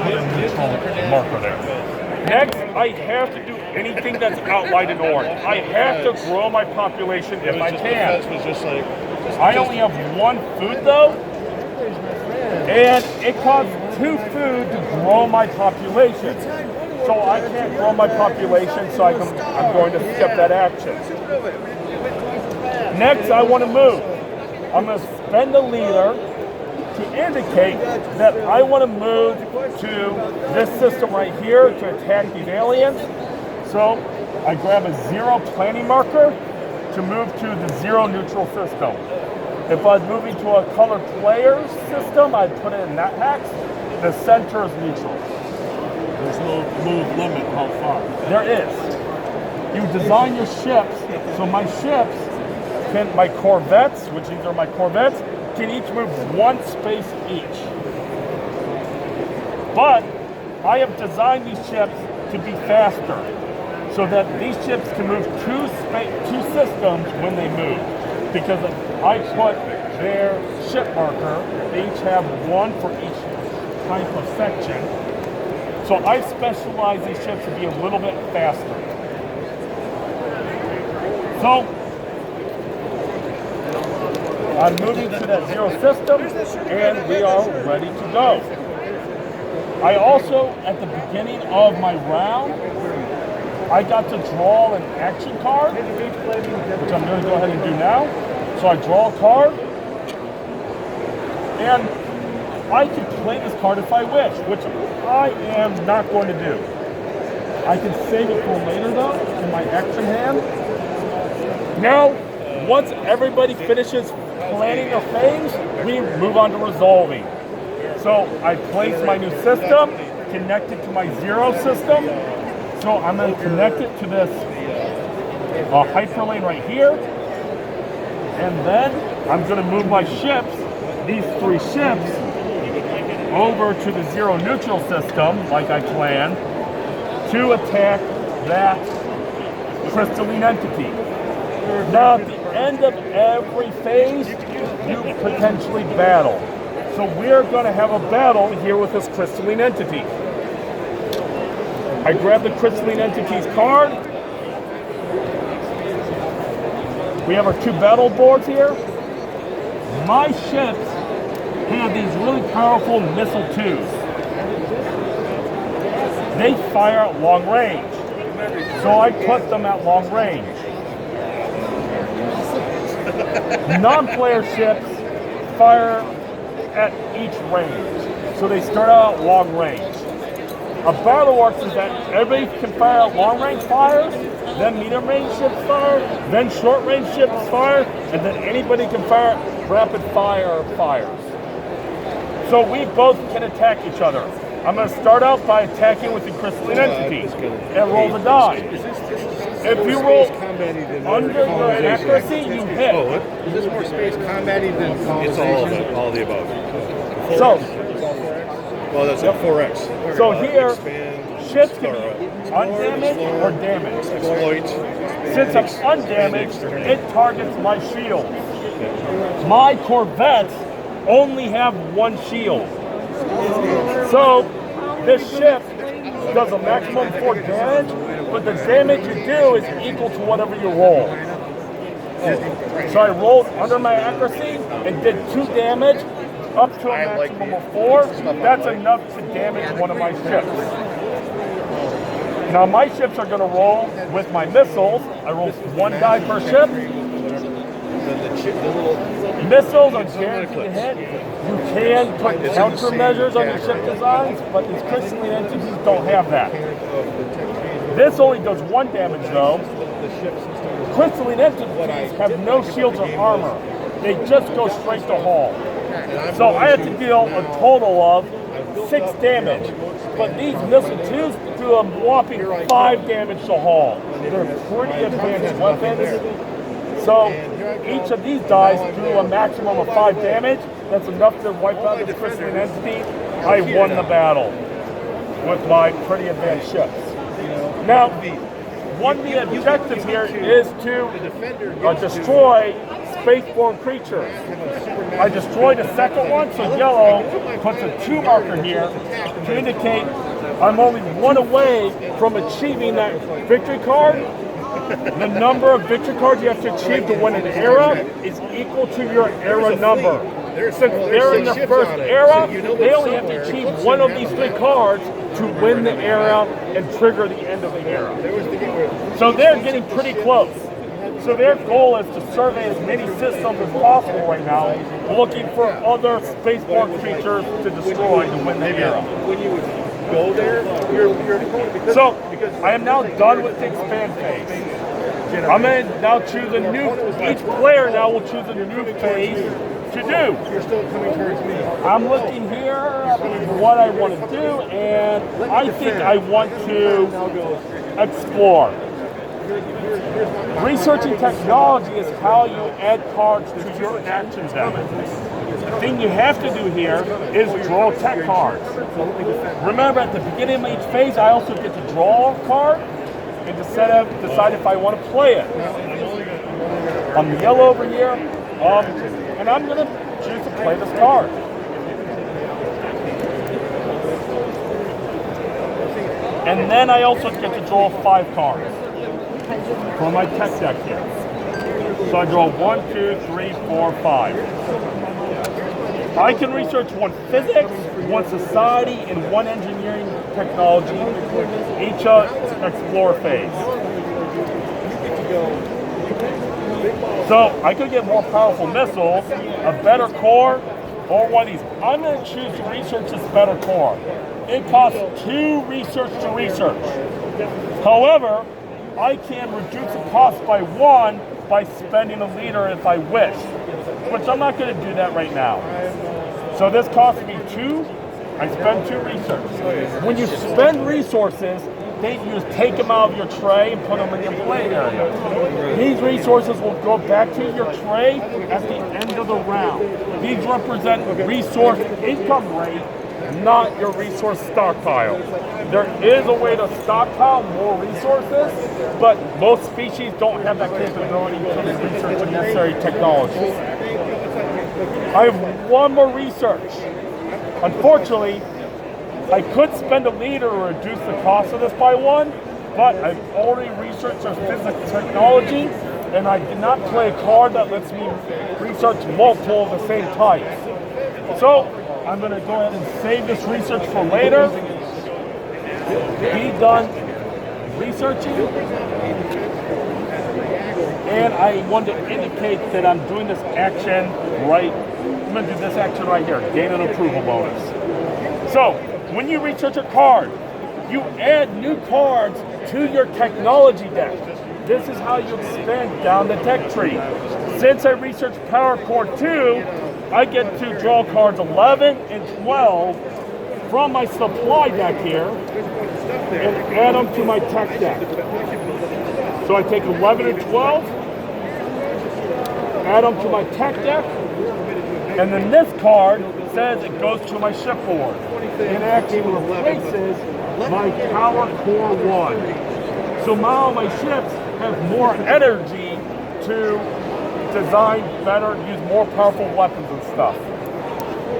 put a neutral marker there. Next, I have to do anything that's outlined in orange. I have to grow my population if I can. I only have one food though, and it costs 2 food to grow my population. So I can't grow my population, so I'm going to skip that action. Next, I want to move. I'm going to spend the leader to indicate that I want to move to this system right here to attack these aliens. So I grab a 0 planning marker to move to the 0 neutral system. If I was moving to a color players system, I'd put it in that hex. The center is neutral. There's no move limit how far. There is. You design your ships, so my ships my corvettes, which these are my corvettes, can each move 1 space each. But I have designed these ships to be faster, so that these ships can move 2 systems when they move. Because I put their ship marker, they each have 1 for each type of section. So I specialize these ships to be a little bit faster. So I'm moving to that 0 system, and we are ready to go. I also, at the beginning of my round, I got to draw an action card, which I'm going to go ahead and do now. So I draw a card, and I can play this card if I wish, which I am not going to do. I can save it for later though, in my action hand. Now, once everybody finishes planning their phase, we move on to resolving. So I place my new system, connect it to my 0 system. So I'm going to connect it to this hyperlane right here. And then I'm going to move my ships, these 3 ships, over to the 0 neutral system, like I planned, to attack that crystalline entity. Now, at the end of every phase, you potentially battle. So we're going to have a battle here with this crystalline entity. I grab the crystalline entity's card. We have our 2 battle boards here. My ships have these really powerful missile 2s. They fire at long range. So I put them at long range. Non-player ships fire at each range. So they start out at long range. A battle works is that everybody can fire at long range fires, then medium range ships fire, then short range ships fire, and then anybody can fire rapid fire fires. So we both can attack each other. I'm going to start out by attacking with the crystalline entity and roll the die. If you roll under your accuracy, you hit. Is this more space combating than colonization? It's all of it, all of the above. So, well, that's a 4X. So here, ships can be undamaged or damaged. Exploit. Since I'm undamaged, it targets my shield. My corvettes only have 1 shield. So this ship does a maximum 4 damage, but the damage you do is equal to whatever you roll. So I rolled under my accuracy and did 2 damage up to a maximum of 4. That's enough to damage one of my ships. Now my ships are going to roll with my missiles. I roll 1 die per ship. Missiles are guaranteed to hit. You can put countermeasures on your ship designs, but these crystalline entities don't have that. This only does 1 damage though. Crystalline entities have no shields or armor. They just go straight to hull. So I had to deal a total of 6 damage. But these missile 2s do a whopping 5 damage to hull. They're pretty advanced weapons. So each of these dies do a maximum of 5 damage. That's enough to wipe out this crystalline entity. I won the battle with my pretty advanced ships. Now, one of the objectives here is to destroy spaceborne creatures. I destroyed the second one, so yellow puts a 2 marker here to indicate I'm only 1 away from achieving that victory card. The number of victory cards you have to achieve to win an era is equal to your era number. Since they're in their first era, they only have to achieve 1 of these 3 cards to win the era and trigger the end of the era. So they're getting pretty close. So their goal is to survey as many systems as possible right now, looking for other spaceborne creatures to destroy to win the era. When you go there, you're So I am now done with the expand phase. I'm going to now choose a new, each player now will choose a new phase to do. You're still coming towards me. I'm looking here at what I want to do, and I think I want to explore. Researching technology is how you add cards to your action deck. The thing you have to do here is draw tech cards. Remember, at the beginning of each phase, I also get to draw a card and decide if I want to play it. I'm the yellow over here, and I'm going to choose to play this card. And then I also get to draw 5 cards for my tech deck here. So I draw 1, 2, 3, 4, 5. I can research 1 physics, 1 society, and 1 engineering technology, each explore phase. So I could get more powerful missiles, a better core, or one of these. I'm going to choose to research this better core. It costs 2 research to research. However, I can reduce the cost by 1 by spending a leader if I wish, which I'm not going to do that right now. So this costs me 2. I spend 2 research. When you spend resources, you just take them out of your tray and put them in your play area. These resources will go back to your tray at the end of the round. These represent resource income rate, not your resource stockpile. There is a way to stockpile more resources, but most species don't have that capability to research the necessary technologies. I have 1 more research. Unfortunately, I could spend a leader to reduce the cost of this by 1, but I've already researched their physics technology, and I did not play a card that lets me research multiple of the same type. So I'm going to go ahead and save this research for later. Be done researching. And I want to indicate that I'm doing this action right. I'm going to do this action right here, gain an approval bonus. So when you research a card, you add new cards to your technology deck. This is how you expand down the tech tree. Since I researched Power Core 2, I get to draw cards 11 and 12 from my supply deck here and add them to my tech deck. So I take 11 and 12, add them to my tech deck, and then this card says it goes to my shipboard. It actually replaces my Power Core 1. So now my ships have more energy to design better, use more powerful weapons and stuff.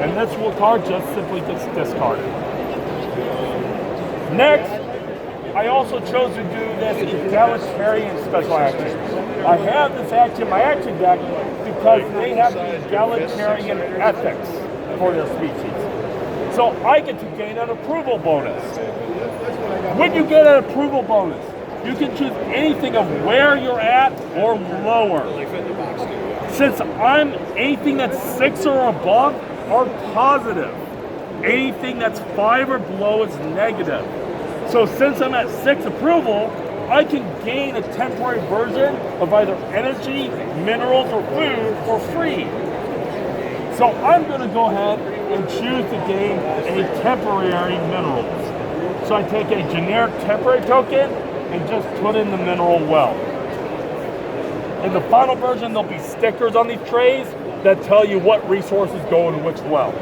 And this card just simply gets discarded. Next, I also chose to do this egalitarian special action. I have this action in my action deck because they have the egalitarian ethics for their species. So I get to gain an approval bonus. When you get an approval bonus, you can choose anything of where you're at or lower. Since I'm anything that's 6 or above are positive. Anything that's 5 or below is negative. So since I'm at 6 approval, I can gain a temporary version of either energy, minerals, or food for free. So I'm going to go ahead and choose to gain a temporary minerals. So I take a generic temporary token and just put in the mineral well. In the final version, there'll be stickers on these trays that tell you what resources go into which well.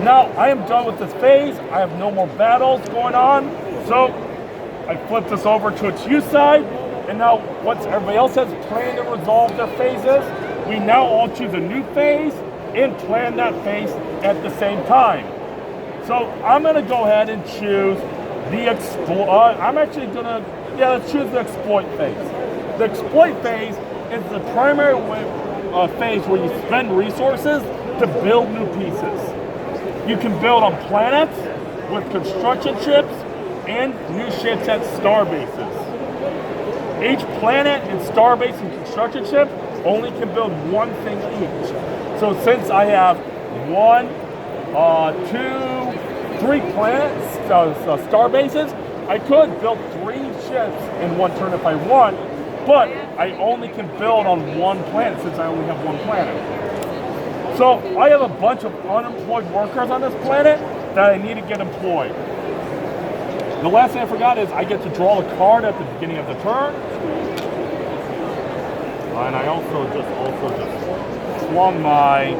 Now, I am done with this phase. I have no more battles going on. So I flip this over to its use side, And now, once everybody else has planned and resolved their phases, we now all choose a new phase and plan that phase at the same time. So I'm going to go ahead and choose the exploit. Let's choose the exploit phase. The exploit phase is the primary phase where you spend resources to build new pieces. You can build on planets with construction ships and new ships at star bases. Each planet and star base and construction ship only can build one thing each. So since I have 1, 2, 3 planets, star bases, I could build 3 ships in one turn if I want, but I only can build on one planet since I only have one planet. So I have a bunch of unemployed workers on this planet that I need to get employed. The last thing I forgot is I get to draw a card at the beginning of the turn. And I also just swung my